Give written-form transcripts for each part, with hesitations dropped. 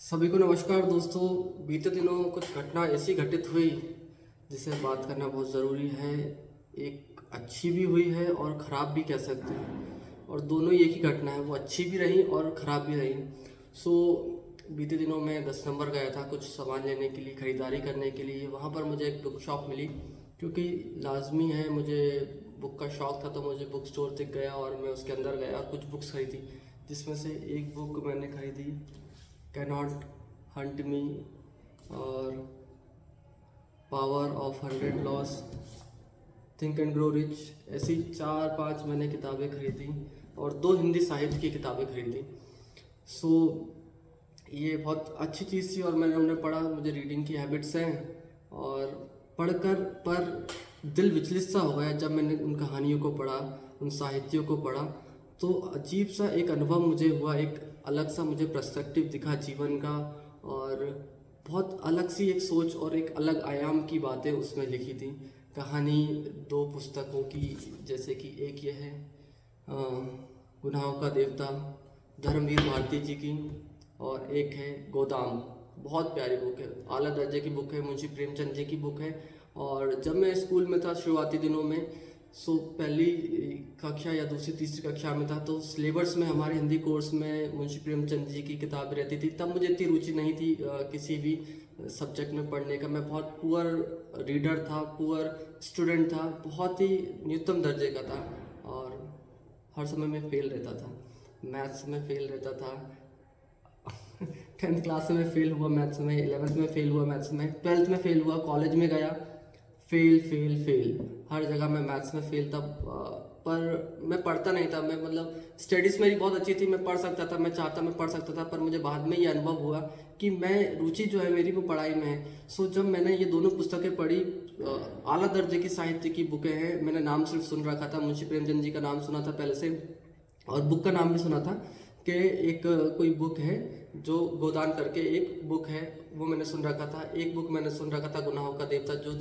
सभी को नमस्कार दोस्तों। बीते दिनों कुछ घटना ऐसी घटित हुई जिसे बात करना बहुत ज़रूरी है। एक अच्छी भी हुई है और ख़राब भी कह सकते हैं, और दोनों ही एक ही घटना है, वो अच्छी भी रही और ख़राब भी रही। सो बीते दिनों मैं 10 नंबर गया था कुछ सामान लेने के लिए, ख़रीदारी करने के लिए। वहाँ पर मुझे एक बुक शॉप मिली, क्योंकि लाजमी है, मुझे बुक का शौक़ था, तो मुझे बुक स्टोर दिख गया और मैं उसके अंदर गया और कुछ बुक्स खरीदी। जिसमें से एक बुक मैंने खरीदी, कैनॉट हंट मी और power of 100 loss, think and grow rich. ऐसी 4-5 मैंने किताबें खरीदी और 2 हिंदी साहित्य की किताबें खरीदी। सो ये बहुत अच्छी चीज़ थी और मैंने उन्हें पढ़ा। मुझे रीडिंग की हैबिट्स हैं, और पढ़कर पर दिल विचलित सा हो गया जब मैंने उन कहानियों को पढ़ा, उन साहित्यों को पढ़ा। तो अजीब सा एक अनुभव मुझे हुआ, एक अलग सा मुझे पर्सपेक्टिव दिखा जीवन का, और बहुत अलग सी एक सोच और एक अलग आयाम की बातें उसमें लिखी थी। कहानी 2 पुस्तकों की, जैसे कि एक ये है गुनाहों का देवता, धर्मवीर भारती जी की, और एक है गोदाम। बहुत प्यारी बुक है, आला दर्जे की बुक है, मुंशी प्रेमचंद जी की बुक है। और जब मैं स्कूल में था शुरुआती दिनों में, पहली कक्षा या दूसरी तीसरी कक्षा में था, तो सिलेबस में हमारे हिंदी कोर्स में मुंशी प्रेमचंद जी की किताब रहती थी। तब मुझे इतनी रुचि नहीं थी किसी भी सब्जेक्ट में पढ़ने का। मैं बहुत पुअर रीडर था, पुअर स्टूडेंट था, बहुत ही न्यूनतम दर्जे का था, और हर समय में फेल रहता था। मैथ्स में फेल रहता था। 10th क्लास में फेल हुआ मैथ्स में, 11th में फेल हुआ मैथ्स में, 12th में फेल हुआ, कॉलेज में गया, फेल फेल फेल, हर जगह मैं मैथ्स में फेल था। पर मैं पढ़ता नहीं था। मैं मतलब स्टडीज़ मेरी बहुत अच्छी थी, मैं पढ़ सकता था, मैं चाहता मैं पढ़ सकता था, पर मुझे बाद में ये अनुभव हुआ कि मैं रुचि जो है मेरी वो पढ़ाई में है। जब मैंने ये दोनों पुस्तकें पढ़ी, आला दर्जे की साहित्य की बुकें हैं। मैंने नाम सिर्फ सुन रखा था, मुंशी प्रेमचंद जी का नाम सुना था पहले से, और बुक का नाम भी सुना था कि एक कोई बुक है जो गोदान करके एक बुक है, वो मैंने सुन रखा था। एक बुक मैंने सुन रखा था गुनाहों का देवता, जो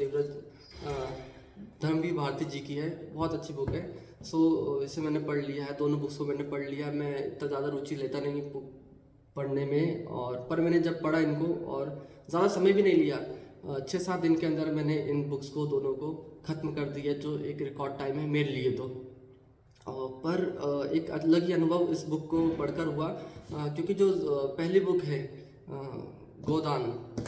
धर्मवीर भारती जी की है, बहुत अच्छी बुक है। इसे मैंने पढ़ लिया है, दोनों बुक्स को मैंने पढ़ लिया। मैं इतना ज़्यादा रुचि लेता नहीं बुक पढ़ने में, और पर मैंने जब पढ़ा इनको, और ज़्यादा समय भी नहीं लिया, 6-7 दिन के अंदर मैंने इन बुक्स को दोनों को ख़त्म कर दिया, जो एक रिकॉर्ड टाइम है मेरे लिए। तो पर एक अलग ही अनुभव इस बुक को पढ़कर हुआ, क्योंकि जो पहली बुक है गोदान,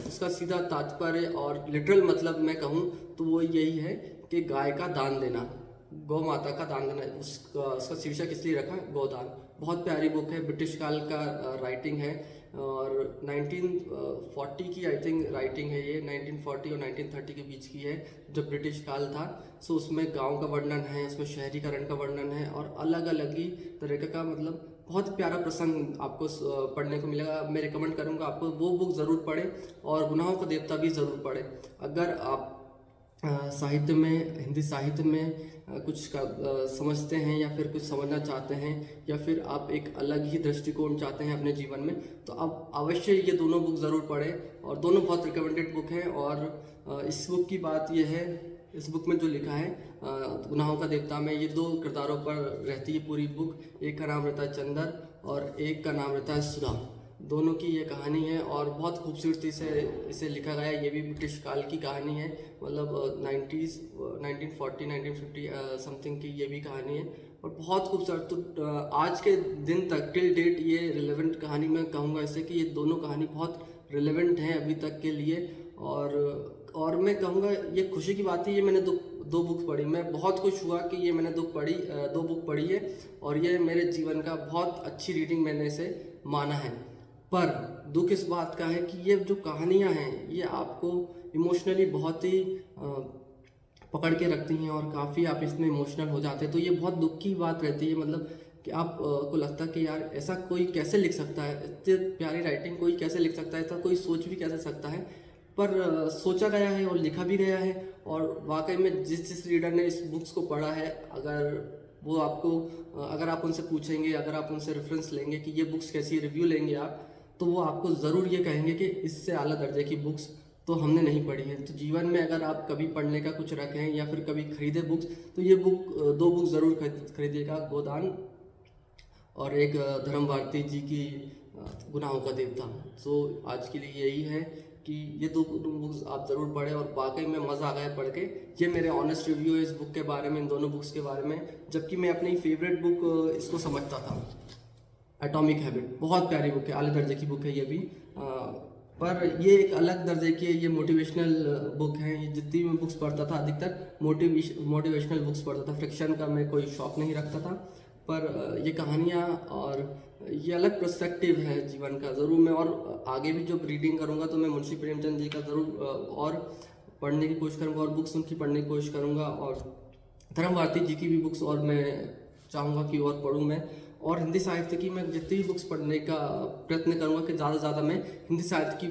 उसका सीधा तात्पर्य और लिटरल मतलब मैं कहूँ तो वो यही है कि गाय का दान देना, गौ माता का दान देना। उसका शीर्षक इसलिए रखा गोदान। बहुत प्यारी बुक है, ब्रिटिश काल का राइटिंग है, और 1940 की आई थिंक राइटिंग है ये। 1940 और 1930 के बीच की है, जब ब्रिटिश काल था। उसमें गांव का वर्णन है, उसमें शहरीकरण का वर्णन है, और अलग अलग ही तरीके का, मतलब बहुत प्यारा प्रसंग आपको पढ़ने को मिलेगा। मैं रिकमेंड करूँगा आपको वो बुक ज़रूर पढ़ें, और गुनाहों का देवता भी ज़रूर पढ़ें। अगर आप साहित्य में, हिंदी साहित्य में कुछ समझते हैं, या फिर कुछ समझना चाहते हैं, या फिर आप एक अलग ही दृष्टिकोण चाहते हैं अपने जीवन में, तो आप अवश्य ये दोनों बुक ज़रूर पढ़ें, और दोनों बहुत रिकमेंडेड बुक हैं। और इस बुक की बात ये है, इस बुक में जो लिखा है गुनाहों का देवता में, ये 2 किरदारों पर रहती है पूरी बुक। एक का नाम रहता है चंदर, और एक का नाम रहता है सुधा। दोनों की ये कहानी है, और बहुत खूबसूरती से इसे लिखा गया है। ये भी ब्रिटिश काल की कहानी है, मतलब 1940 1950 समथिंग की ये भी कहानी है, और बहुत खूबसूरत। तो आज के दिन तक टिल डेट ये रिलेवेंट कहानी मैं कहूँगा इसे, कि ये दोनों कहानी बहुत रिलेवेंट हैं अभी तक के लिए। और मैं कहूँगा ये खुशी की बात है, ये मैंने दो बुक पढ़ी। मैं बहुत खुश हुआ कि ये मैंने 2 बुक पढ़ी है, और ये मेरे जीवन का बहुत अच्छी रीडिंग मैंने इसे माना है। पर दुख इस बात का है कि ये जो कहानियाँ हैं, ये आपको इमोशनली बहुत ही पकड़ के रखती हैं, और काफ़ी आप इसमें इमोशनल हो जाते हैं। तो ये बहुत दुख की बात रहती है, मतलब कि आप को लगता है कि यार ऐसा कोई कैसे लिख सकता है, इतनी प्यारी राइटिंग कोई कैसे लिख सकता है, ऐसा कोई सोच भी कैसे सकता है। पर सोचा गया है और लिखा भी गया है, और वाकई में जिस रीडर ने इस बुक्स को पढ़ा है, अगर वो आपको अगर आप उनसे पूछेंगे, अगर आप उनसे रेफरेंस लेंगे कि ये बुक्स कैसी, रिव्यू लेंगे आप, तो वो आपको ज़रूर ये कहेंगे कि इससे आला दर्जे की बुक्स तो हमने नहीं पढ़ी है। तो जीवन में अगर आप कभी पढ़ने का कुछ रखें, या फिर कभी खरीदे बुक्स, तो ये 2 बुक ज़रूर खरीदिएगा, गोदान और एक धर्म भारती जी की गुनाहों का देवता। सो आज के लिए यही है कि ये दो बुक्स आप ज़रूर पढ़ें और वाकई में मज़ा आ गया पढ़ के। ये मेरे ऑनेस्ट रिव्यू है इस बुक के बारे में, इन दोनों बुक्स के बारे में, जबकि मैं अपनी फेवरेट बुक इसको समझता था, एटॉमिक हैबिट। बहुत प्यारी बुक है, आले दर्जे की बुक है ये भी। पर ये एक अलग दर्जे की है, ये मोटिवेशनल बुक है। ये जितनी मैं बुक्स पढ़ता था अधिकतर मोटिवेशनल बुक्स पढ़ता था, फिक्शन का मैं कोई शौक नहीं रखता था। पर ये कहानियाँ और ये अलग पर्सपेक्टिव है जीवन का। ज़रूर मैं और आगे भी जब रीडिंग करूँगा तो मैं मुंशी प्रेमचंद जी का ज़रूर और पढ़ने की कोशिश करूँगा, और बुक्स उनकी पढ़ने की कोशिश करूँगा, और धर्म भारती जी की भी बुक्स और मैं चाहूँगा कि और पढूँ मैं। और हिंदी साहित्य की मैं जितनी भी बुक्स पढ़ने का प्रयत्न करूँगा कि ज़्यादा से ज़्यादा मैं हिंदी साहित्य की